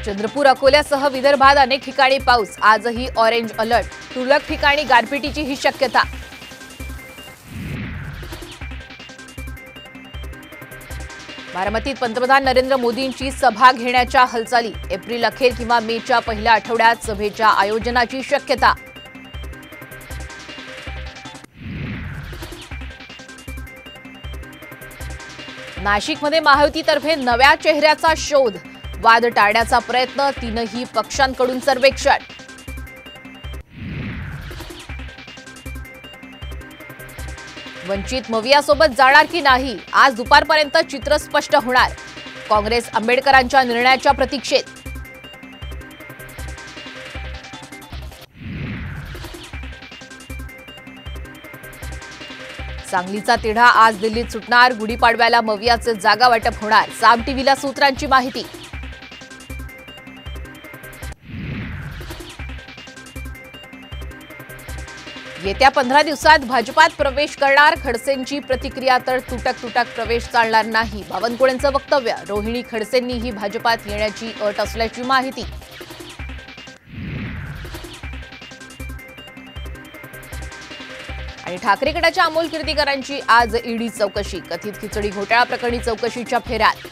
चंद्रपूर अकोल्यासह विदर्भात अनेक ठिकाणी पाऊस, आजही ऑरेंज अलर्ट, तुरळक ठिकाणी गारपिटीची ही शक्यता। बारामतीत पंतप्रधान नरेंद्र मोदींची सभा घेण्याच्या हालचाली, एप्रिल अखेर किंवा मेच्या पहिल्या आठवड्यात सभेच्या आयोजनाची शक्यता। नाशिकमध्ये महायुतीतर्फे नव्या चेहऱ्याचा शोध, वाद टाळण्याचा प्रयत्न, तीनही पक्षांकडून सर्वेक्षण। वंचित मवियासोबत जाणार की नाही, आज दुपारपर्यंत चित्र स्पष्ट होणार, काँग्रेस आंबेडकरांच्या निर्णयाच्या प्रतीक्षेत। सांगलीचा तिढा आज दिल्लीत सुटणार, गुढीपाडव्याला मवियाचे जागा वाटप होणार, साम टीव्हीला सूत्रांची माहिती। येत्या 15 दिवसात भाजपात प्रवेश करणार, खडसेंची प्रतिक्रिया, तर तुटक प्रवेश चालणार नाही, बावनकुळेंचं वक्तव्य। रोहिणी खडसेंनीही भाजपात येण्याची अट असल्याची माहिती। आणि ठाकरे गटाच्या अमोल कीर्तीकरांची आज ईडी चौकशी, कथित खिचडी घोटाळा प्रकरणी चौकशीच्या फेऱ्यात।